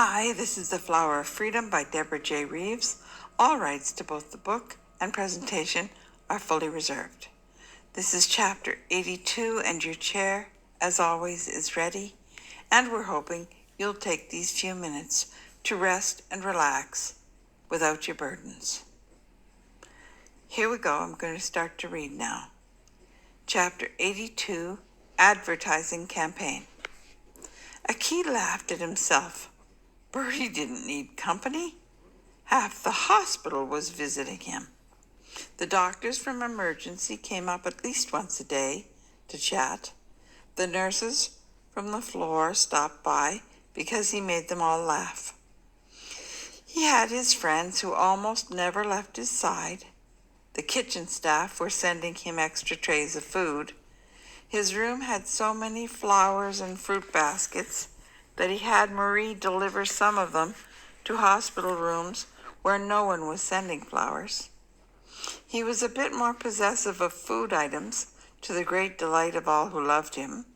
Hi, this is The Flower of Freedom by Deborah J. Reeves. All rights to both the book and presentation are fully reserved. This is chapter 82, and your chair, as always, is ready. And we're hoping you'll take these few minutes to rest and relax without your burdens. Here we go. I'm going to start to read now. Chapter 82, Advertising Campaign. Aki laughed at himself. Bertie didn't need company. Half the hospital was visiting him. The doctors from emergency came up at least once a day to chat. The nurses from the floor stopped by because he made them all laugh. He had his friends who almost never left his side. The kitchen staff were sending him extra trays of food. His room had so many flowers and fruit baskets that he had Marie deliver some of them to hospital rooms where no one was sending flowers. He was a bit more possessive of food items, to the great delight of all who loved him.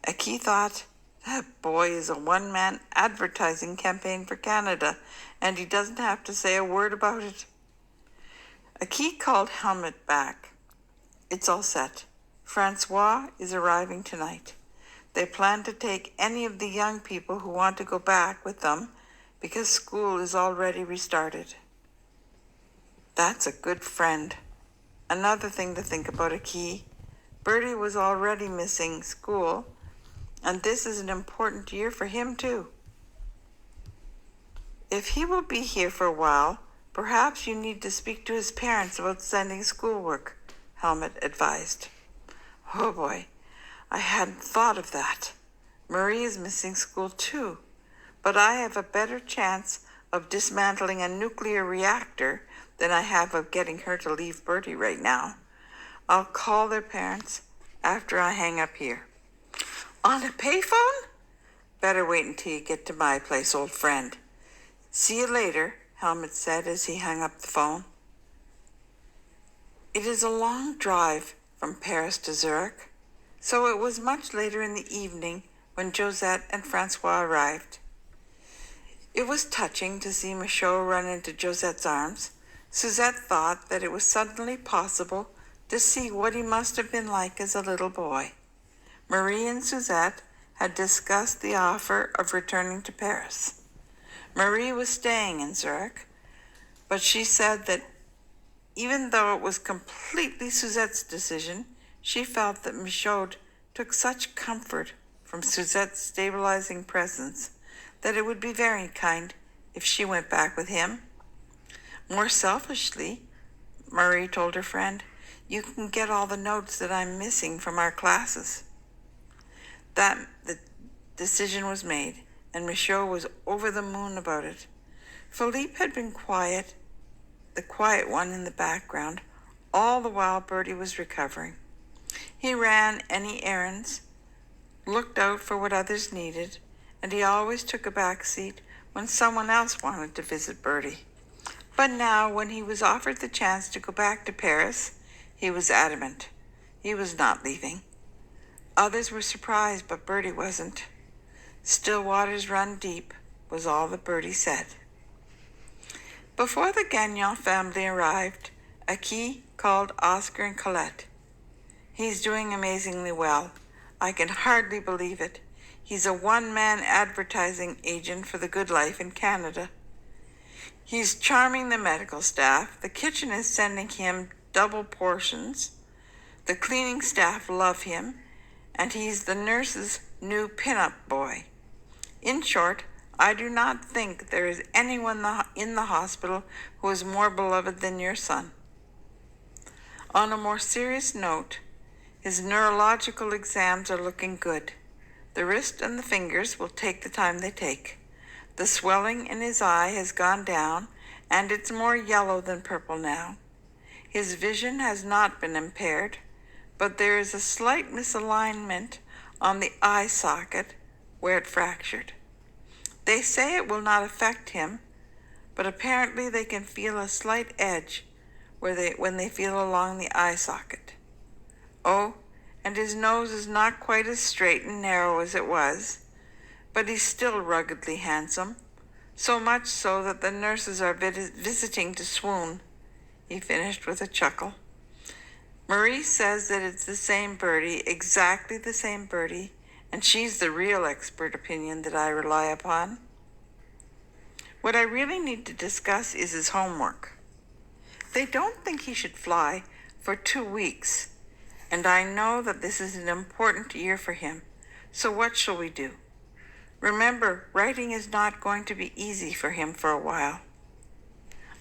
Aki thought, that boy is a one-man advertising campaign for Canada, and he doesn't have to say a word about it. Aki called Helmut back. It's all set. Francois is arriving tonight. They plan to take any of the young people who want to go back with them because school is already restarted. That's a good friend. Another thing to think about, Aki. Bertie was already missing school, and this is an important year for him too. If he will be here for a while, perhaps you need to speak to his parents about sending schoolwork, Helmut advised. Oh boy, I hadn't thought of that. Marie is missing school too, but I have a better chance of dismantling a nuclear reactor than I have of getting her to leave Bertie right now. I'll call their parents after I hang up here. On a payphone? Better wait until you get to my place, old friend. See you later, Helmut said as he hung up the phone. It is a long drive from Paris to Zurich, so it was much later in the evening when Josette and Francois arrived. It was touching to see Michaud run into Josette's arms. Suzette thought that it was suddenly possible to see what he must have been like as a little boy. Marie and Suzette had discussed the offer of returning to Paris. Marie was staying in Zurich, but she said that even though it was completely Suzette's decision, she felt that Michaud took such comfort from Suzette's stabilizing presence that it would be very kind if she went back with him. More selfishly, Marie told her friend, you can get all the notes that I'm missing from our classes. The decision was made, and Michaud was over the moon about it. Philippe had been quiet, the quiet one in the background, all the while Bertie was recovering. He ran any errands, looked out for what others needed, and he always took a back seat when someone else wanted to visit Bertie. But now, when he was offered the chance to go back to Paris, he was adamant. He was not leaving. Others were surprised, but Bertie wasn't. Still waters run deep, was all that Bertie said. Before the Gagnon family arrived, Aki called Oscar and Colette. He's doing amazingly well. I can hardly believe it. He's a one-man advertising agent for the good life in Canada. He's charming the medical staff. The kitchen is sending him double portions. The cleaning staff love him, and he's the nurse's new pin-up boy. In short, I do not think there is anyone in the hospital who is more beloved than your son. On a more serious note, his neurological exams are looking good. The wrist and the fingers will take the time they take. The swelling in his eye has gone down, and it's more yellow than purple now. His vision has not been impaired, but there is a slight misalignment on the eye socket where it fractured. They say it will not affect him, but apparently they can feel a slight edge when they feel along the eye socket. Oh, and his nose is not quite as straight and narrow as it was, but he's still ruggedly handsome, so much so that the nurses are visiting to swoon," he finished with a chuckle. "Marie says that it's the same Bertie, exactly the same Bertie, and she's the real expert opinion that I rely upon. What I really need to discuss is his homework. They don't think he should fly for 2 weeks, and I know that this is an important year for him, so what shall we do? Remember, writing is not going to be easy for him for a while."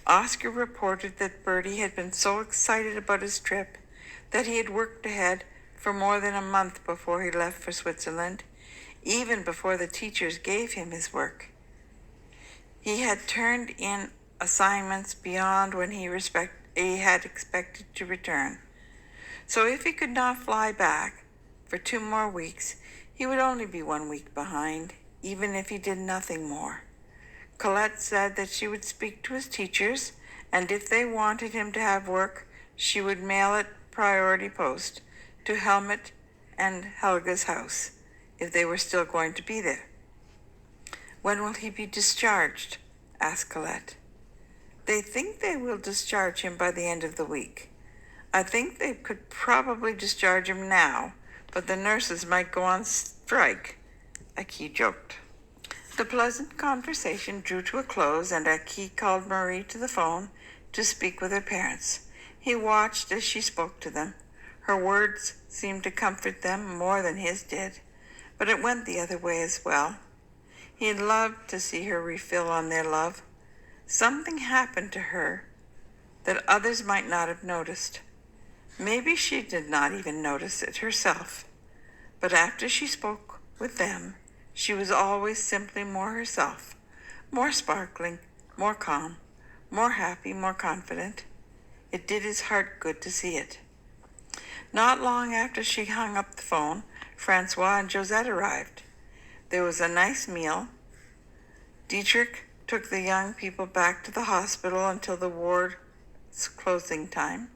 Oscar reported that Bertie had been so excited about his trip that he had worked ahead for more than a month before he left for Switzerland, even before the teachers gave him his work. He had turned in assignments beyond when he had expected to return. So if he could not fly back for 2 more weeks, he would only be 1 week behind, even if he did nothing more. Colette said that she would speak to his teachers, and if they wanted him to have work, she would mail it priority post to Helmut and Helga's house, if they were still going to be there. "When will he be discharged?" asked Colette. "They think they will discharge him by the end of the week. I think they could probably discharge him now, but the nurses might go on strike," Aki joked. The pleasant conversation drew to a close, and Aki called Marie to the phone to speak with her parents. He watched as she spoke to them. Her words seemed to comfort them more than his did, but it went the other way as well. He loved to see her refill on their love. Something happened to her that others might not have noticed. Maybe she did not even notice it herself. But after she spoke with them, she was always simply more herself, more sparkling, more calm, more happy, more confident. It did his heart good to see it. Not long after she hung up the phone, Francois and Josette arrived. There was a nice meal. Dietrich took the young people back to the hospital until the ward's closing time.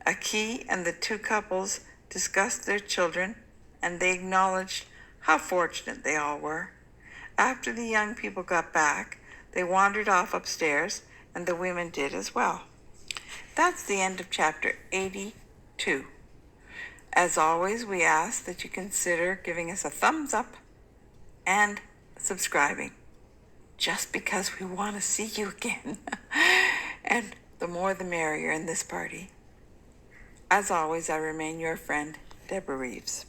Aki and the 2 couples discussed their children, and they acknowledged how fortunate they all were. After the young people got back, they wandered off upstairs, and the women did as well. That's the end of chapter 82. As always, we ask that you consider giving us a thumbs up and subscribing, just because we want to see you again. And the more the merrier in this party. As always, I remain your friend, Deborah Reeves.